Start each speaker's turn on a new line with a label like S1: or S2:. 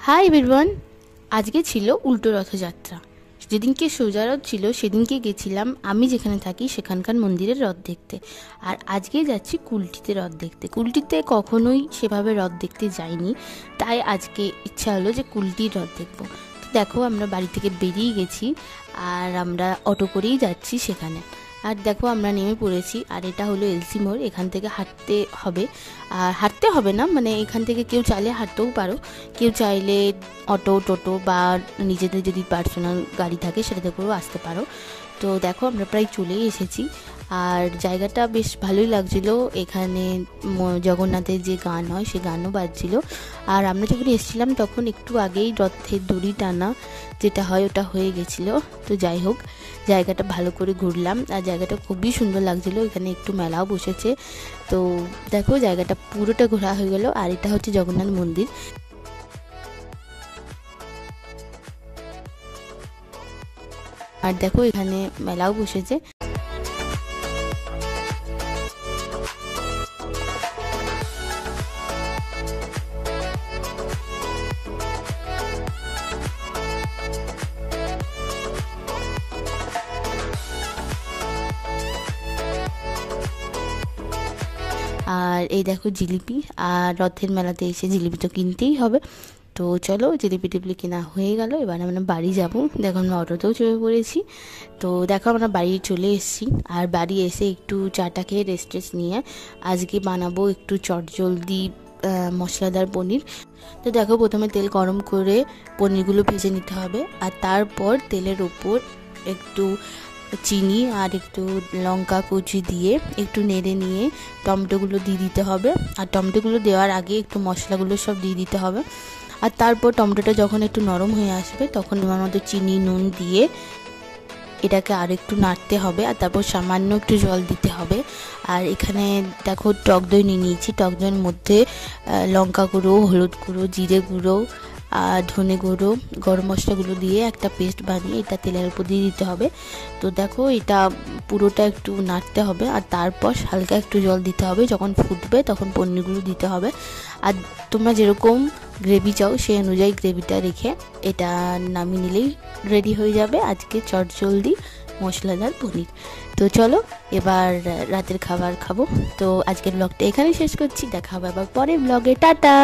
S1: Hi everyone. আজকে ছিল উল্টো রথযাত্রা। যেদিনকে সোজা রথ ছিল সেদিনকে গেছিলাম আমি যেখানে থাকি সেখানকার মন্দিরের রথ দেখতে। আর আজকে যাচ্ছি কুলটিতে রথ দেখতে। কুলটিতে কখনোই সেভাবে রথ দেখতে যাইনি, তাই আজকে ইচ্ছা হলো যে কুলটির রথ দেখবো। তো দেখো আমরা বাড়ি থেকে বেরিয়ে গেছি আর আমরা অটো করেই যাচ্ছি সেখানে। আর দেখো আমরা নেমে পড়েছি আর এটা হলো এলসি মোড়। এখান থেকে হাঁটতে হবে, আর হাঁটতে হবে না, মানে এখান থেকে কেউ চাইলে হাঁটতেও পারো, কেউ চাইলে অটো টোটো বা নিজেদের যদি পার্সোনাল গাড়ি থাকে সেটাতে করেও আসতে পারো। তো দেখো আমরা প্রায় চলেই এসেছি আর জায়গাটা বেশ ভালোই লাগছিল। এখানে জগন্নাথের যে গান হয় সে গানও বাজছিল। আর আমরা যখন এসেছিলাম তখন একটু আগেই রথের দড়ি টানা যেটা হয় ওটা হয়ে গেছিলো। তো যাই হোক, জায়গাটা ভালো করে ঘুরলাম আর জায়গাটা খুবই সুন্দর লাগছিলো। এখানে একটু মেলাও বসেছে। তো দেখো জায়গাটা পুরোটা ঘোরা হয়ে গেল। আর এটা হচ্ছে জগন্নাথ মন্দির। আর দেখো এখানে মেলাও বসেছে। আর এই দেখো জিলিপি, আর রথের মেলাতে এসে জিলিপি তো কিনতেই হবে। তো চলো জিলিপি টিপলি কেনা হয়ে গেল, এবার আমরা বাড়ি যাব। দেখো আমরা অটোতেও চেপে পড়েছি। তো দেখো আমরা বাড়ি চলে এসেছি আর বাড়ি এসে একটু চাটা খেয়ে রেস্ট টেস্ট নিয়ে আজকে বানাবো একটু চটজলদি মশলাদার পনির। তো দেখো প্রথমে তেল গরম করে পনিরগুলো ভেজে নিতে হবে আর তারপর তেলের ওপর একটু চিনি আর একটু লঙ্কা কুচি দিয়ে একটু নেড়ে নিয়ে টমেটোগুলো দিয়ে দিতে হবে। আর টমেটোগুলো দেওয়ার আগে একটু মশলাগুলো সব দিয়ে দিতে হবে। আর তারপর টমেটোটা যখন একটু নরম হয়ে আসবে তখন আমার মতো চিনি নুন দিয়ে এটাকে আর একটু নাড়তে হবে। আর তারপর সামান্য একটু জল দিতে হবে। আর এখানে দেখো টক দই নিয়ে নিয়েছি। টক দইয়ের মধ্যে লঙ্কা গুঁড়ো, হলুদ গুঁড়ো, জিরে গুঁড়ো আর ধনে গুঁড়ো, গরম মশলাগুলো দিয়ে একটা পেস্ট বানিয়ে এটা তেলের উপর দিয়ে দিতে হবে। তো দেখো এটা পুরোটা একটু নাড়তে হবে আর তারপর হালকা একটু জল দিতে হবে। যখন ফুটবে তখন পনিরগুলো দিতে হবে। আর তোমরা যেরকম গ্রেভি চাও সেই অনুযায়ী গ্রেভিটা রেখে এটা নামিয়ে নিলেই রেডি হয়ে যাবে আজকে চটজলদি মশলাদার পনির। তো চলো এবার রাতের খাবার খাবো। তো আজকের ব্লগটা এখানেই শেষ করছি। দেখা হবে আবার পরের ব্লগে। টাটা।